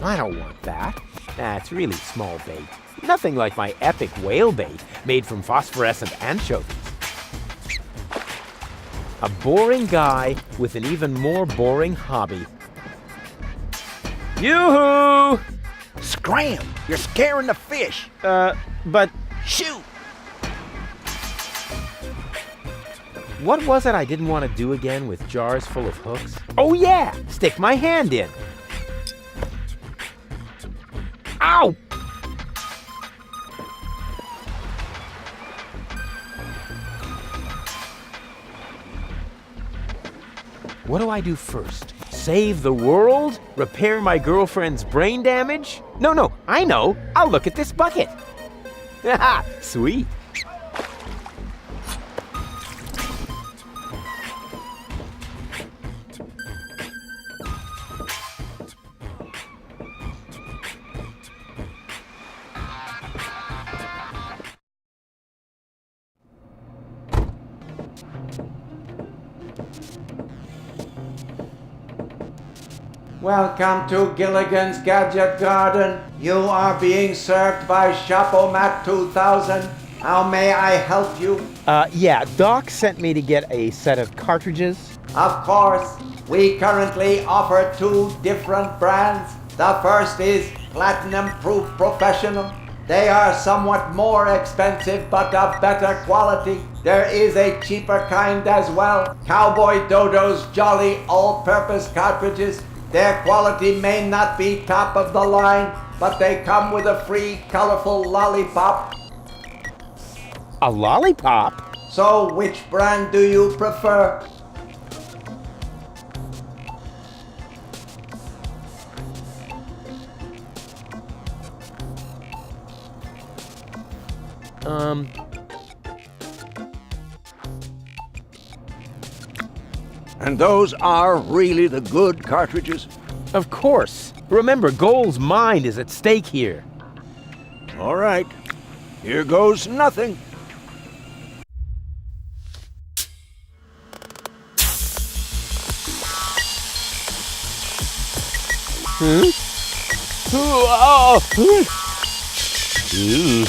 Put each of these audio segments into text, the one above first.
I don't want that. That's really small bait. Nothing like my epic whale bait made from phosphorescent anchovies. A boring guy with an even more boring hobby. Yoo-hoo! Scram! You're scaring the fish! But Shoot! what was it I didn't want to do again with jars full of hooks? Oh yeah! Stick my hand in. Ow! What do I do first? Save the world? Repair my girlfriend's brain damage? No, I know. I'll look at this bucket. Haha, sweet. Welcome to Gilligan's Gadget Garden. You are being served by Shopomat 2000. How may I help you? Yeah, Doc sent me to get a set of cartridges. Of course, we currently offer 2 different brands. The first is Platinum Proof Professional. They are somewhat more expensive but of better quality. There is a cheaper kind as well. Cowboy Dodo's Jolly All-Purpose Cartridges. Their quality may not be top of the line, but they come with a free colorful lollipop. A lollipop? So which brand do you prefer? And those are really the good cartridges? Of course. Remember, Goal's mind is at stake here. All right. Here goes nothing. Huh? Oh, oh. Ooh.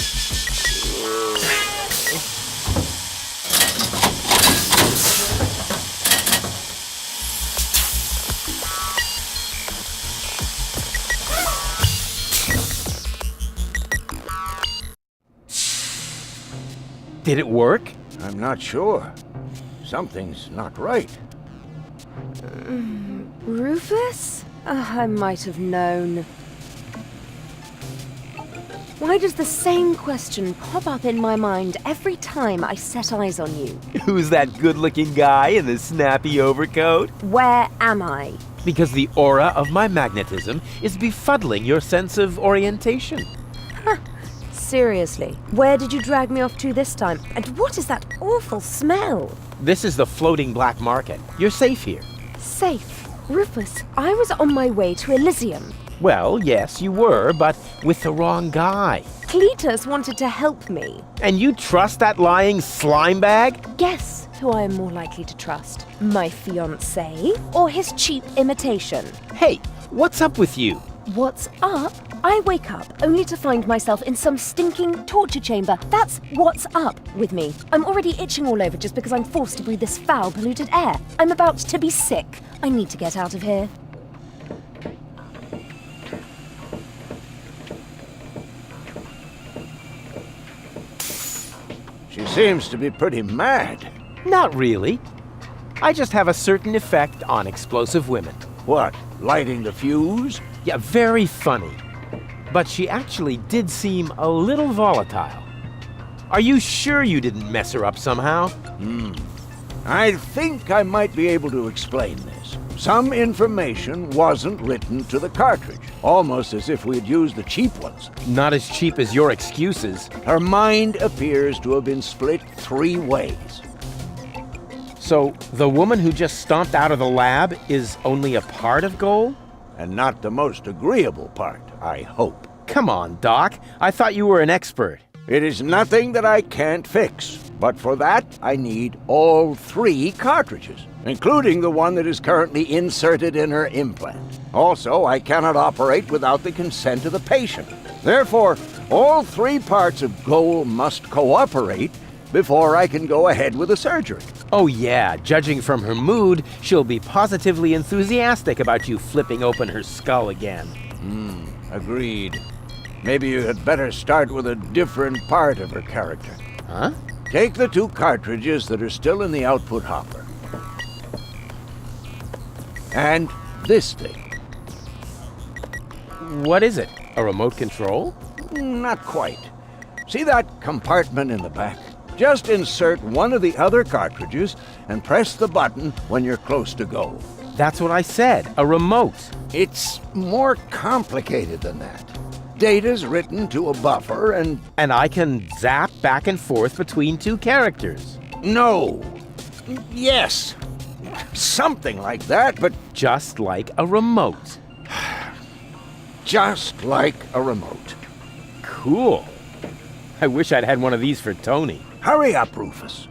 Did it work? I'm not sure. Something's not right. Rufus? I might have known. Why does the same question pop up in my mind every time I set eyes on you? Who's that good-looking guy in the snappy overcoat? Where am I? Because the aura of my magnetism is befuddling your sense of orientation. Seriously, where did you drag me off to this time? And what is that awful smell? This is the floating black market. You're safe here. Safe? Rufus, I was on my way to Elysium. Well, yes, you were, but with the wrong guy. Cletus wanted to help me. And you trust that lying slime bag? Guess who I am more likely to trust? My fiancé or his cheap imitation? Hey, what's up with you? What's up? I wake up only to find myself in some stinking torture chamber. That's what's up with me. I'm already itching all over just because I'm forced to breathe this foul, polluted air. I'm about to be sick. I need to get out of here. She seems to be pretty mad. Not really. I just have a certain effect on explosive women. What, lighting the fuse? Yeah, very funny. But she actually did seem a little volatile. Are you sure you didn't mess her up somehow? I think I might be able to explain this. Some information wasn't written to the cartridge, almost as if we'd used the cheap ones. Not as cheap as your excuses. Her mind appears to have been split 3 ways. So, the woman who just stomped out of the lab is only a part of Goal? And not the most agreeable part, I hope. Come on, Doc. I thought you were an expert. It is nothing that I can't fix, but for that, I need all 3 cartridges, including the one that is currently inserted in her implant. Also, I cannot operate without the consent of the patient. Therefore, all 3 parts of Goal must cooperate before I can go ahead with the surgery. Oh yeah, judging from her mood, she'll be positively enthusiastic about you flipping open her skull again. Agreed. Maybe you had better start with a different part of her character. Huh? Take the 2 cartridges that are still in the output hopper. And this thing. What is it? A remote control? Not quite. See that compartment in the back? Just insert one of the other cartridges and press the button when you're close to go. That's what I said, a remote. It's more complicated than that. Data's written to a buffer and... And I can zap back and forth between 2 characters. No. Yes. Something like that, but Just like a remote. just like a remote. Cool. I wish I'd had one of these for Tony. Hurry up, Rufus.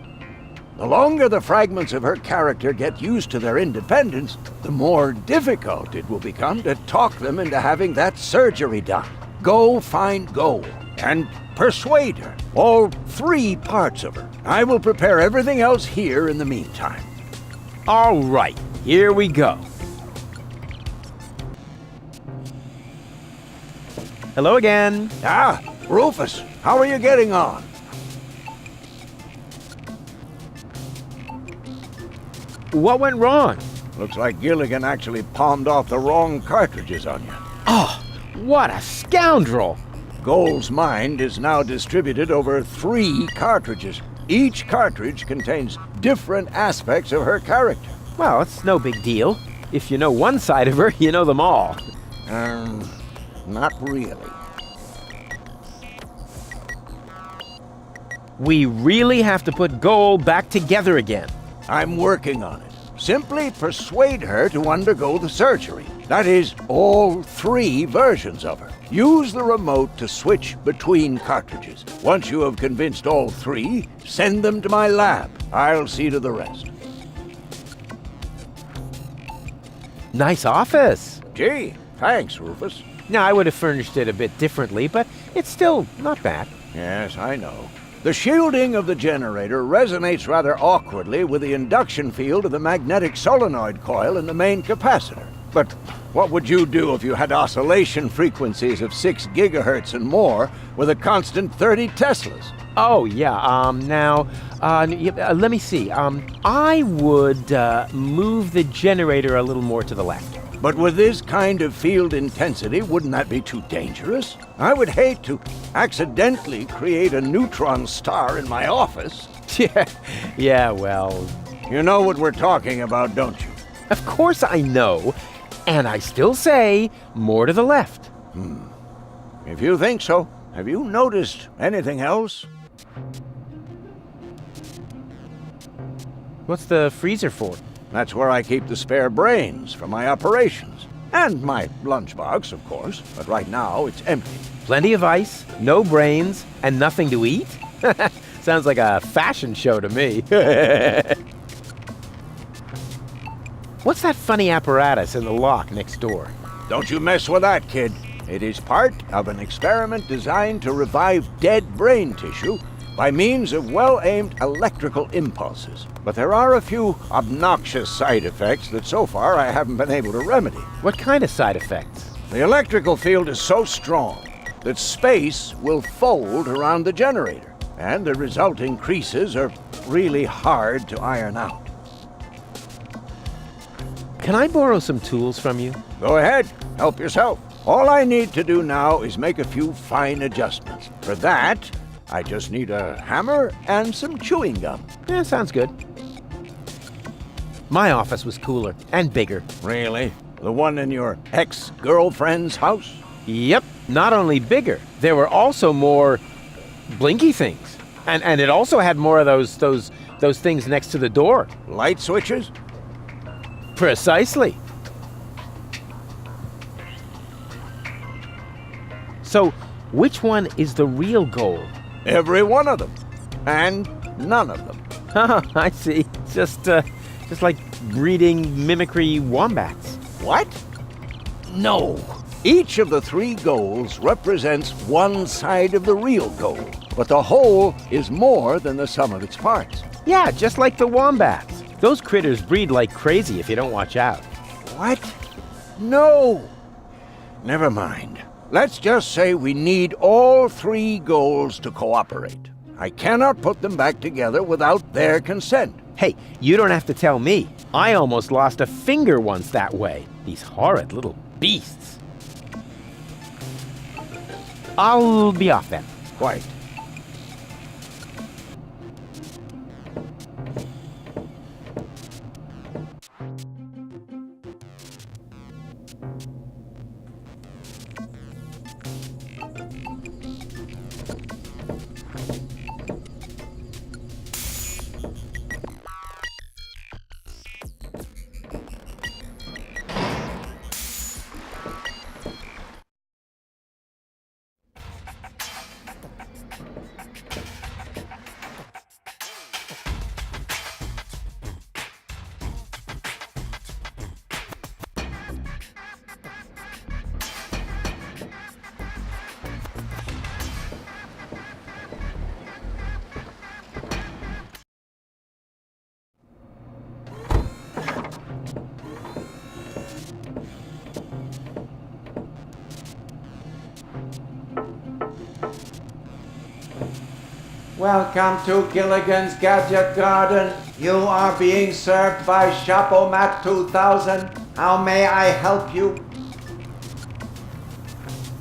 The longer the fragments of her character get used to their independence, the more difficult it will become to talk them into having that surgery done. Go find Goal and persuade her. All 3 parts of her. I will prepare everything else here in the meantime. All right, here we go. Hello again. Ah, Rufus, how are you getting on? What went wrong? Looks like Gilligan actually palmed off the wrong cartridges on you. Oh, what a scoundrel! Goal's mind is now distributed over 3 cartridges. Each cartridge contains different aspects of her character. Well, it's no big deal. If you know one side of her, you know them all. Not really. We really have to put Goal back together again. I'm working on it. Simply persuade her to undergo the surgery. That is, all 3 versions of her. Use the remote to switch between cartridges. Once you have convinced all 3, send them to my lab. I'll see to the rest. Nice office. Gee, thanks, Rufus. Now, I would have furnished it a bit differently, but it's still not bad. Yes, I know. The shielding of the generator resonates rather awkwardly with the induction field of the magnetic solenoid coil in the main capacitor. But what would you do if you had oscillation frequencies of 6 gigahertz and more with a constant 30 Teslas? Oh, yeah, let me see. I would move the generator a little more to the left. But with this kind of field intensity, wouldn't that be too dangerous? I would hate to accidentally create a neutron star in my office. Yeah, well... You know what we're talking about, don't you? Of course I know, and I still say more to the left. If you think so, have you noticed anything else? What's the freezer for? That's where I keep the spare brains for my operations. And my lunchbox, of course, but right now it's empty. Plenty of ice, no brains, and nothing to eat? Sounds like a fashion show to me. What's that funny apparatus in the lock next door? Don't you mess with that, kid. It is part of an experiment designed to revive dead brain tissue by means of well-aimed electrical impulses. But there are a few obnoxious side effects that so far I haven't been able to remedy. What kind of side effects? The electrical field is so strong that space will fold around the generator, and the resulting creases are really hard to iron out. Can I borrow some tools from you? Go ahead, help yourself. All I need to do now is make a few fine adjustments. For that, I just need a hammer and some chewing gum. Yeah, sounds good. My office was cooler and bigger. Really? The one in your ex-girlfriend's house? Yep, not only bigger, there were also more blinky things. And it also had more of those things next to the door. Light switches? Precisely. So, which one is the real Goal? Every one of them. And none of them. Oh, I see. Just like breeding mimicry wombats. What? No. Each of the 3 goals represents one side of the real goal, but the whole is more than the sum of its parts. Yeah, just like the wombats. Those critters breed like crazy if you don't watch out. What? No! Never mind. Let's just say we need all 3 goals to cooperate. I cannot put them back together without their consent. Hey, you don't have to tell me. I almost lost a finger once that way. These horrid little beasts. I'll be off then. Quite. Welcome to Gilligan's Gadget Garden. You are being served by Shopomat 2000. How may I help you?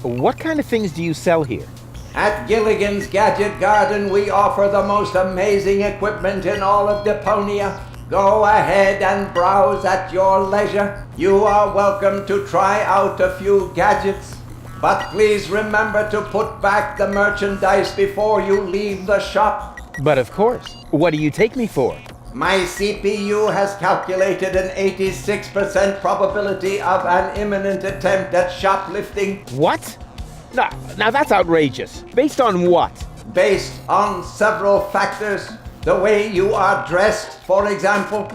What kind of things do you sell here? At Gilligan's Gadget Garden, we offer the most amazing equipment in all of Deponia. Go ahead and browse at your leisure. You are welcome to try out a few gadgets. But please remember to put back the merchandise before you leave the shop. But of course. What do you take me for? My CPU has calculated an 86% probability of an imminent attempt at shoplifting. What? Now that's outrageous. Based on what? Based on several factors. The way you are dressed, for example.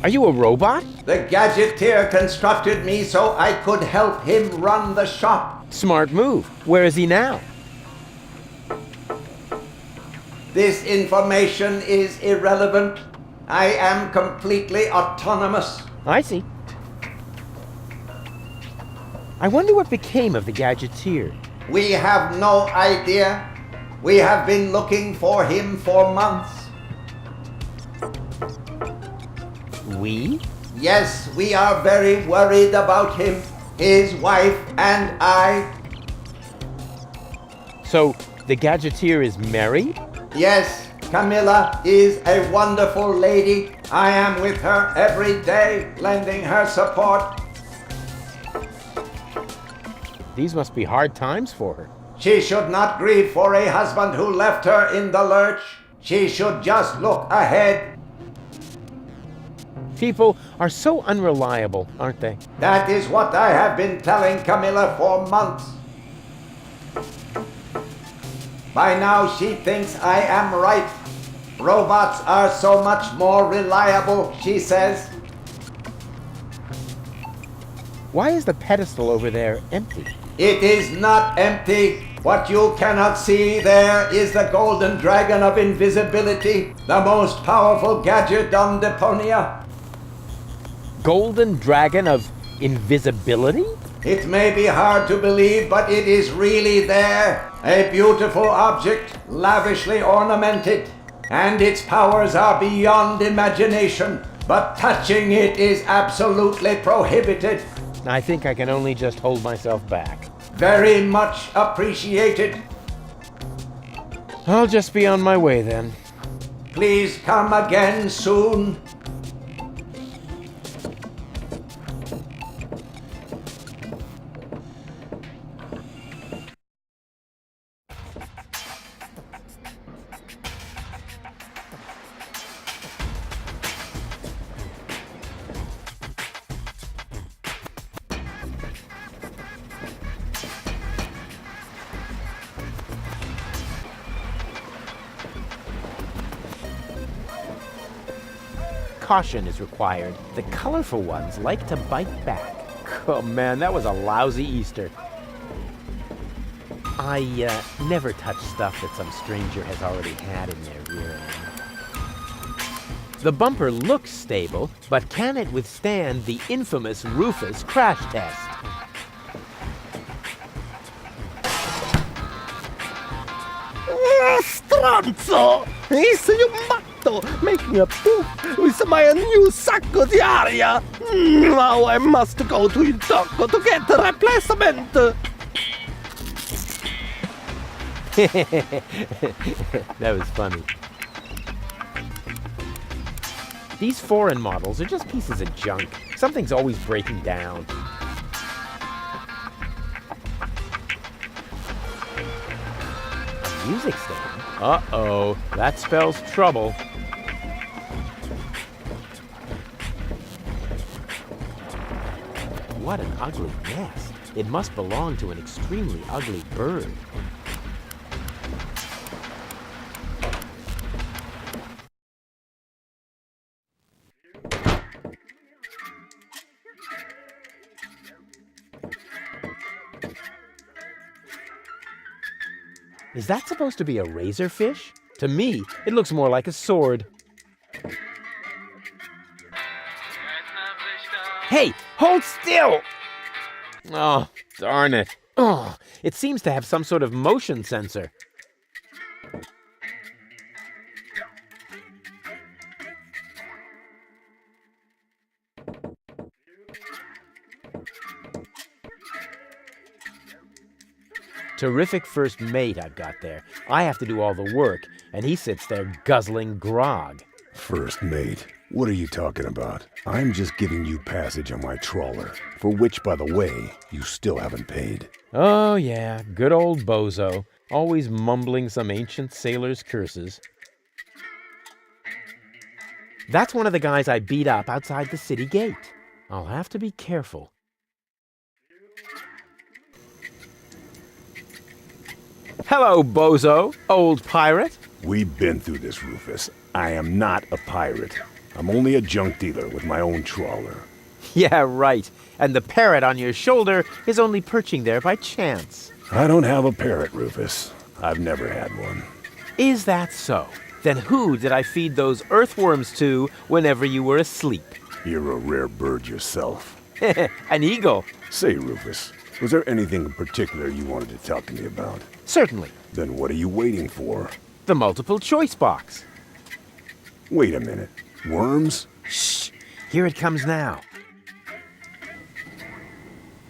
Are you a robot? The gadgeteer constructed me so I could help him run the shop. Smart move. Where is he now? This information is irrelevant. I am completely autonomous. I see. I wonder what became of the gadgeteer. We have no idea. We have been looking for him for months. We? Yes, we are very worried about him, his wife, and I. So, the gadgeteer is married? Yes, Camilla is a wonderful lady. I am with her every day, lending her support. These must be hard times for her. She should not grieve for a husband who left her in the lurch. She should just look ahead. People are so unreliable, aren't they? That is what I have been telling Camilla for months. By now she thinks I am right. Robots are so much more reliable, she says. Why is the pedestal over there empty? It is not empty. What you cannot see there is the golden dragon of invisibility, the most powerful gadget on Deponia. Golden dragon of invisibility? It may be hard to believe, but it is really there. A beautiful object, lavishly ornamented. And its powers are beyond imagination. But touching it is absolutely prohibited. I think I can only just hold myself back. Very much appreciated. I'll just be on my way then. Please come again soon. caution is required. The colorful ones like to bite back. Oh man, that was a lousy Easter. I never touch stuff that some stranger has already had in their rear end. The bumper looks stable, but can it withstand the infamous Rufus crash test? Stronzo! Sei un matto! Making a poof with my new sacco di aria! Now I must go to il tocco to get a replacement! That was funny. These foreign models are just pieces of junk. Something's always breaking down. A music stand? Uh-oh, that spells trouble. What an ugly nest. It must belong to an extremely ugly bird. Is that supposed to be a razorfish? To me, it looks more like a sword. Hey, hold still! Oh, darn it. Oh, it seems to have some sort of motion sensor. Terrific first mate I've got there. I have to do all the work, and he sits there guzzling grog. First mate? What are you talking about? I'm just giving you passage on my trawler, for which, by the way, you still haven't paid. Oh yeah, good old bozo, always mumbling some ancient sailor's curses. That's one of the guys I beat up outside the city gate. I'll have to be careful. Hello, bozo, old pirate. We've been through this, Rufus. I am not a pirate. I'm only a junk dealer with my own trawler. Yeah, right. And the parrot on your shoulder is only perching there by chance. I don't have a parrot, Rufus. I've never had one. Is that so? Then who did I feed those earthworms to whenever you were asleep? You're a rare bird yourself. An eagle. Say, Rufus, was there anything in particular you wanted to talk to me about? Certainly. Then what are you waiting for? The multiple choice box. Wait a minute. Worms? Shh! Here it comes now.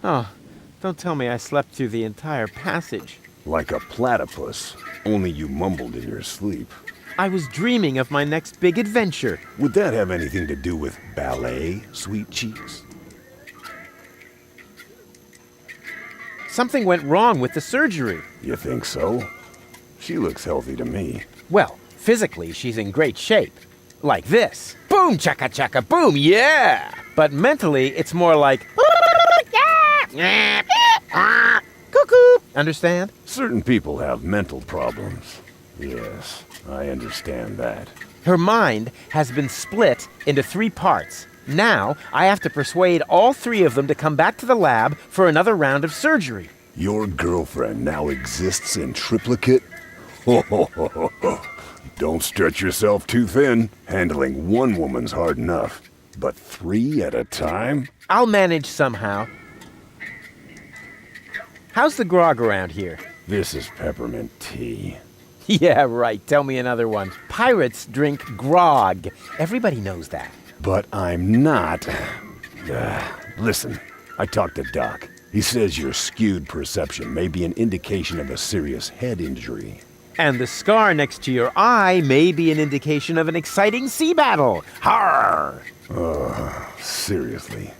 Oh, don't tell me I slept through the entire passage. Like a platypus, only you mumbled in your sleep. I was dreaming of my next big adventure. Would that have anything to do with ballet, sweet cheeks? Something went wrong with the surgery. You think so? She looks healthy to me. Well, physically, she's in great shape. Like this. Boom, chaka chaka, boom, yeah! But mentally, it's more like... Cuckoo! Understand? Certain people have mental problems. Yes, I understand that. Her mind has been split into 3 parts. Now, I have to persuade all 3 of them to come back to the lab for another round of surgery. Your girlfriend now exists in triplicate? Don't stretch yourself too thin. Handling one woman's hard enough. But 3 at a time? I'll manage somehow. How's the grog around here? This is peppermint tea. Yeah, right. Tell me another one. Pirates drink grog. Everybody knows that. But I'm not. Listen, I talked to Doc. He says your skewed perception may be an indication of a serious head injury. And the scar next to your eye may be an indication of an exciting sea battle. Harr! Seriously.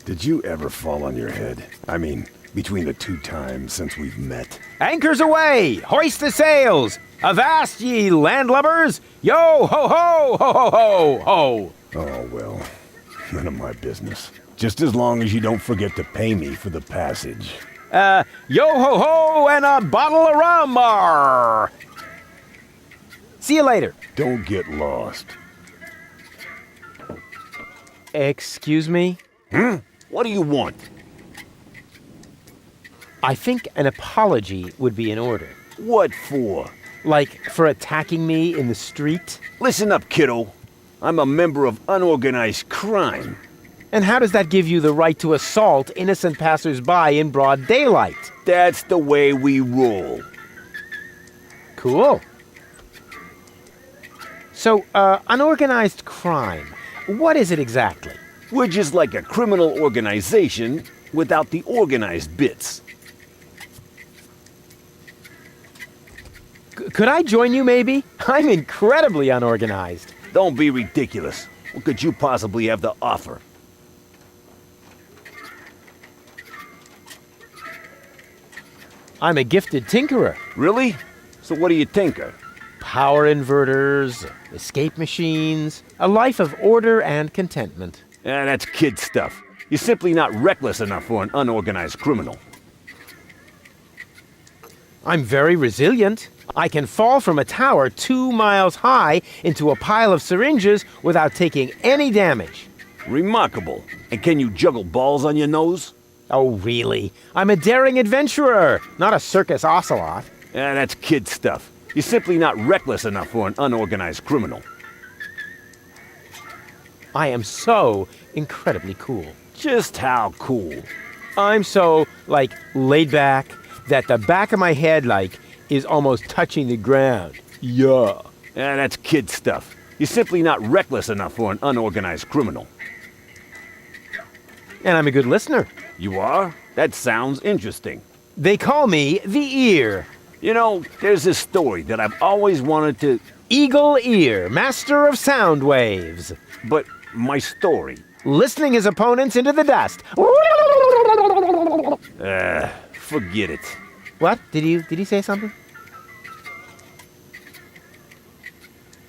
Did you ever fall on your head? I mean, between the 2 times since we've met. Anchors away! Hoist the sails! Avast ye landlubbers! Yo ho ho ho ho ho ho! Oh, well, none of my business. Just as long as you don't forget to pay me for the passage. Yo ho ho and a bottle of rum! Arr. See you later. Don't get lost. Excuse me? What do you want? I think an apology would be in order. What for? Like for attacking me in the street? Listen up, kiddo. I'm a member of unorganized crime. And how does that give you the right to assault innocent passersby in broad daylight? That's the way we roll. Cool. So, unorganized crime. What is it exactly? We're just like a criminal organization without the organized bits. Could I join you, maybe? I'm incredibly unorganized. Don't be ridiculous. What could you possibly have to offer? I'm a gifted tinkerer. Really? So what do you tinker? Power inverters, escape machines, a life of order and contentment. That's kid stuff. You're simply not reckless enough for an unorganized criminal. I'm very resilient. I can fall from a tower 2 miles high into a pile of syringes without taking any damage. Remarkable. And can you juggle balls on your nose? Oh, really? I'm a daring adventurer, not a circus ocelot. That's kid stuff. You're simply not reckless enough for an unorganized criminal. I am so incredibly cool. Just how cool? I'm so, laid back that the back of my head, is almost touching the ground. Yeah. That's kid stuff. You're simply not reckless enough for an unorganized criminal. And I'm a good listener. You are? That sounds interesting. They call me the Ear. You know, there's this story that I've always wanted to... Eagle Ear, master of sound waves. But my story... Listening his opponents into the dust. Forget it. What? Did he say something?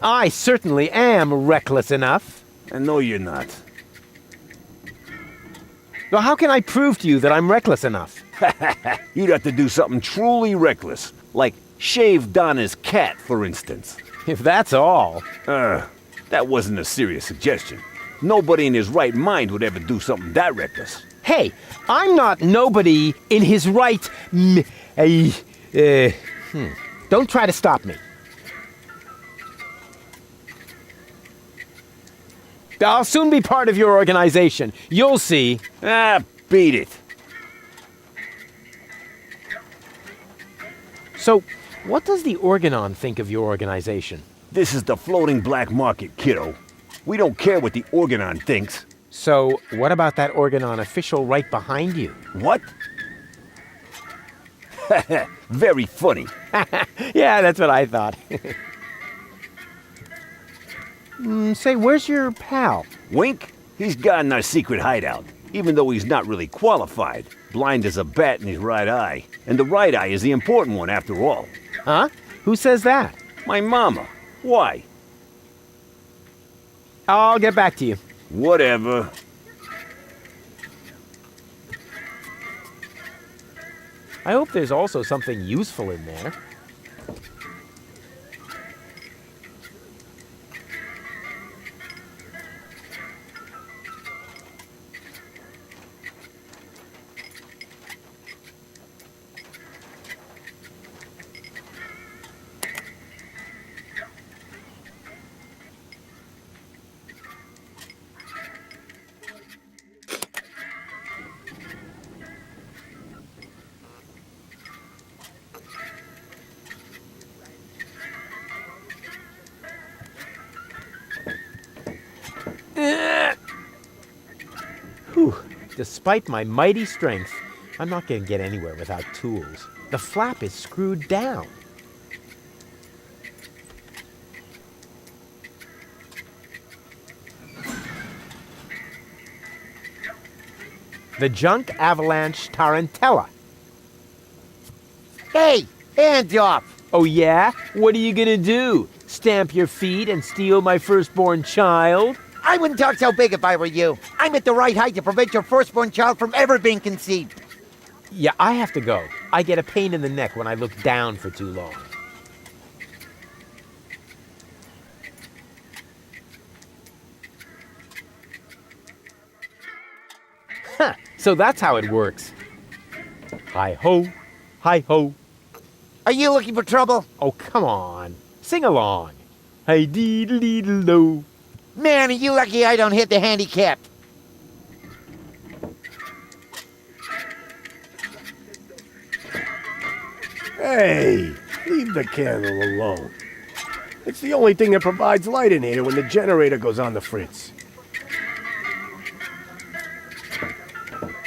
I certainly am reckless enough. I know you're not. Well, how can I prove to you that I'm reckless enough? You'd have to do something truly reckless. Like shave Donna's cat, for instance. If that's all. That wasn't a serious suggestion. Nobody in his right mind would ever do something that reckless. Hey, I'm not nobody in his right... Don't try to stop me. I'll soon be part of your organization. You'll see. Beat it. So, what does the Organon think of your organization? This is the floating black market, kiddo. We don't care what the Organon thinks. So, what about that Organon official right behind you? What? Very funny. Yeah, that's what I thought. Say, where's your pal? Wink? He's got in our secret hideout, even though he's not really qualified. Blind as a bat in his right eye. And the right eye is the important one, after all. Huh? Who says that? My mama. Why? I'll get back to you. Whatever. I hope there's also something useful in there. Whew. Despite my mighty strength, I'm not going to get anywhere without tools. The flap is screwed down. The Junk Avalanche Tarantella. Hey, hands off! Oh yeah? What are you gonna do? Stamp your feet and steal my firstborn child? I wouldn't talk so big if I were you. I'm at the right height to prevent your firstborn child from ever being conceived. Yeah, I have to go. I get a pain in the neck when I look down for too long. So that's how it works. Hi-ho, hi-ho. Are you looking for trouble? Oh, come on. Sing along. Hey-dee-dee-dee-do. Man, are you lucky I don't hit the handicap. Hey, leave the candle alone. It's the only thing that provides light in here when the generator goes on the fritz.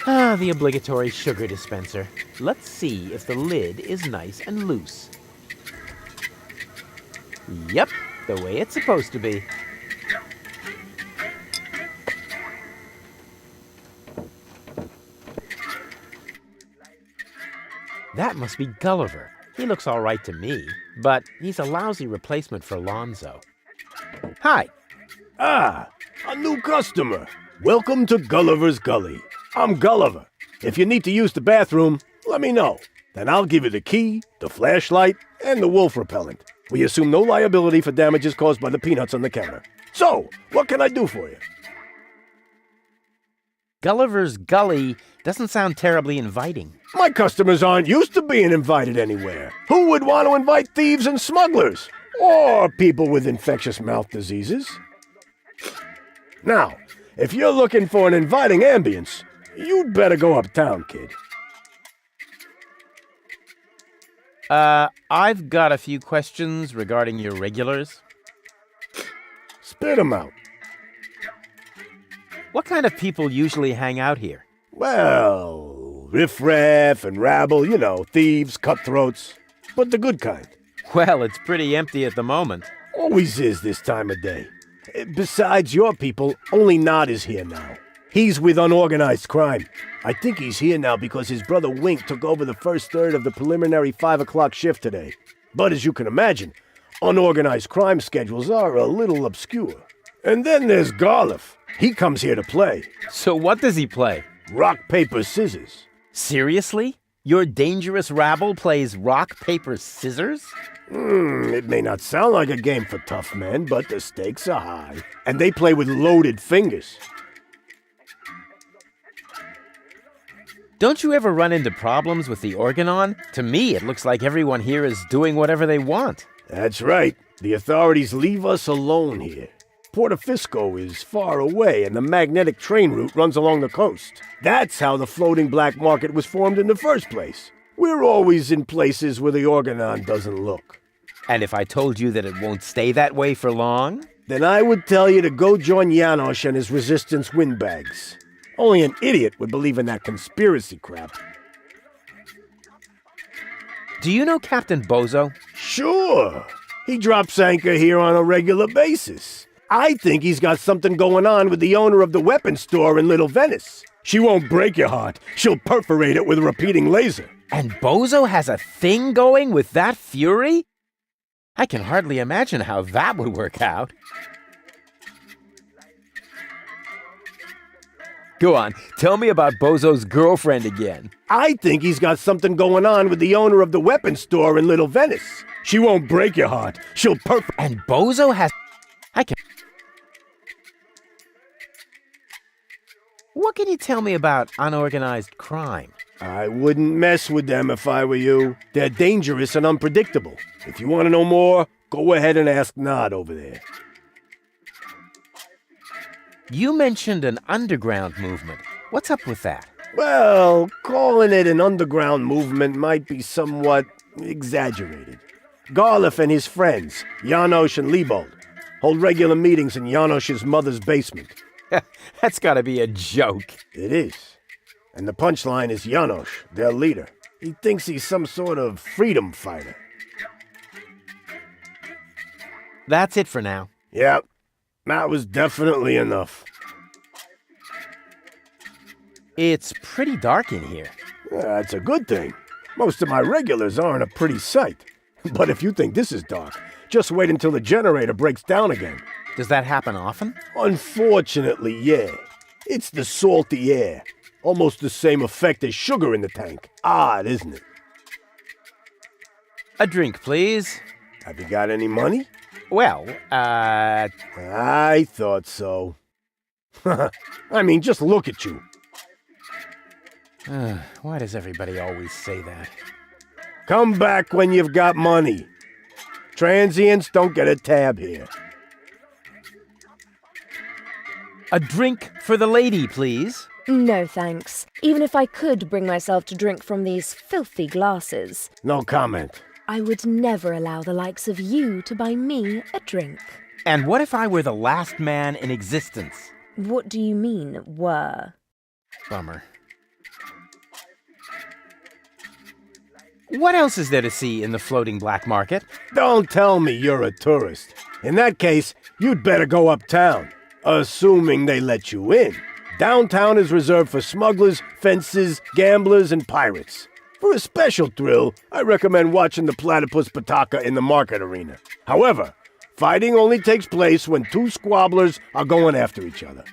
Ah, the obligatory sugar dispenser. Let's see if the lid is nice and loose. Yep, the way it's supposed to be. That must be Gulliver. He looks all right to me, but he's a lousy replacement for Lonzo. Hi. Ah, a new customer. Welcome to Gulliver's Gully. I'm Gulliver. If you need to use the bathroom, let me know. Then I'll give you the key, the flashlight, and the wolf repellent. We assume no liability for damages caused by the peanuts on the counter. So, what can I do for you? Gulliver's Gully doesn't sound terribly inviting. My customers aren't used to being invited anywhere. Who would want to invite thieves and smugglers? Or people with infectious mouth diseases? Now, if you're looking for an inviting ambience, you'd better go uptown, kid. I've got a few questions regarding your regulars. Spit 'em out. What kind of people usually hang out here? Well, riffraff and rabble, you know, thieves, cutthroats. But the good kind. Well, it's pretty empty at the moment. Always is this time of day. Besides your people, only Nod is here now. He's with unorganized crime. I think he's here now because his brother Wink took over the first third of the preliminary 5 o'clock shift today. But as you can imagine, unorganized crime schedules are a little obscure. And then there's Garliff. He comes here to play. So what does he play? Rock, paper, scissors. Seriously? Your dangerous rabble plays rock, paper, scissors? It may not sound like a game for tough men, but the stakes are high. And they play with loaded fingers. Don't you ever run into problems with the Organon? To me, it looks like everyone here is doing whatever they want. That's right. The authorities leave us alone here. Portofisco is far away, and the magnetic train route runs along the coast. That's how the floating black market was formed in the first place. We're always in places where the Organon doesn't look. And if I told you that it won't stay that way for long? Then I would tell you to go join Janosch and his resistance windbags. Only an idiot would believe in that conspiracy crap. Do you know Captain Bozo? Sure. He drops anchor here on a regular basis. I think he's got something going on with the owner of the weapons store in Little Venice. She won't break your heart. She'll perforate it with a repeating laser. And Bozo has a thing going with that fury? I can hardly imagine how that would work out. Go on, tell me about Bozo's girlfriend again. I think he's got something going on with the owner of the weapons store in Little Venice. She won't break your heart. She'll And Bozo has... What can you tell me about unorganized crime? I wouldn't mess with them if I were you. They're dangerous and unpredictable. If you want to know more, go ahead and ask Nod over there. You mentioned an underground movement. What's up with that? Well, calling it an underground movement might be somewhat exaggerated. Garliff and his friends, Janosch and Liebold, hold regular meetings in Janosch's mother's basement. That's gotta be a joke. It is. And the punchline is Janosch, their leader. He thinks he's some sort of freedom fighter. That's it for now. Yep, that was definitely enough. It's pretty dark in here. That's a good thing. Most of my regulars aren't a pretty sight. But if you think this is dark, just wait until the generator breaks down again. Does that happen often? Unfortunately, yeah. It's the salty air. Almost the same effect as sugar in the tank. Odd, isn't it? A drink, please. Have you got any money? Well, I thought so. I mean, just look at you. Why does everybody always say that? Come back when you've got money. Transients don't get a tab here. A drink for the lady, please. No, thanks. Even if I could bring myself to drink from these filthy glasses, No comment. I would never allow the likes of you to buy me a drink. And what if I were the last man in existence? What do you mean, were? Bummer. What else is there to see in the floating black market? Don't tell me you're a tourist. In that case, you'd better go uptown. Assuming they let you in. Downtown is reserved for smugglers, fences, gamblers, and pirates. For a special thrill, I recommend watching the platypus pataka in the market arena. However, fighting only takes place when two squabblers are going after each other.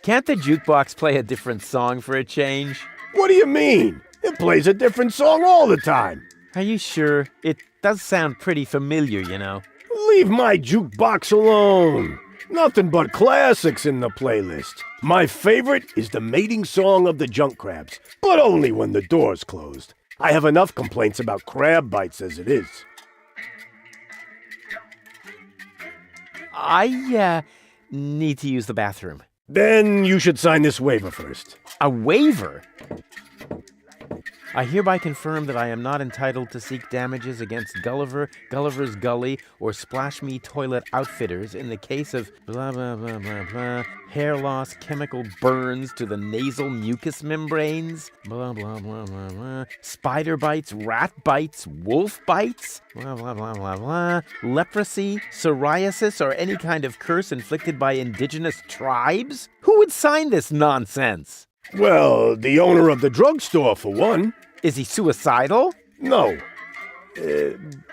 Can't the jukebox play a different song for a change? What do you mean? It plays a different song all the time. Are you sure? It does sound pretty familiar, you know. Leave my jukebox alone. Nothing but classics in the playlist. My favorite is the mating song of the junk crabs, but only when the door's closed. I have enough complaints about crab bites as it is. I need to use the bathroom. Then you should sign this waiver first. A waiver? I hereby confirm that I am not entitled to seek damages against Gulliver, Gulliver's Gully, or Splash Me Toilet Outfitters in the case of blah blah blah blah blah, hair loss, chemical burns to the nasal mucous membranes, blah blah blah blah blah, spider bites, rat bites, wolf bites, blah blah blah blah blah, leprosy, psoriasis, or any kind of curse inflicted by indigenous tribes? Who would sign this nonsense? Well, the owner of the drugstore, for one. Is he suicidal? No.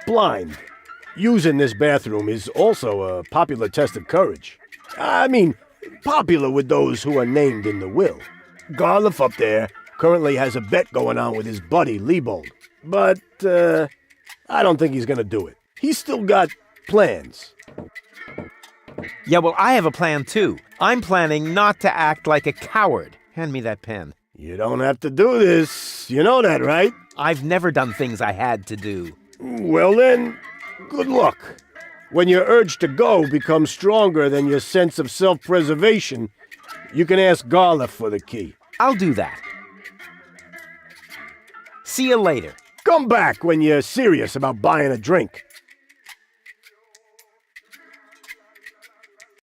Blind. Using this bathroom is also a popular test of courage. I mean, popular with those who are named in the will. Garliff up there currently has a bet going on with his buddy, Liebold. But, I don't think he's gonna do it. He's still got plans. Yeah, well, I have a plan too. I'm planning not to act like a coward. Hand me that pen. You don't have to do this. You know that, right? I've never done things I had to do. Well then, good luck. When your urge to go becomes stronger than your sense of self-preservation, you can ask Garliff for the key. I'll do that. See you later. Come back when you're serious about buying a drink.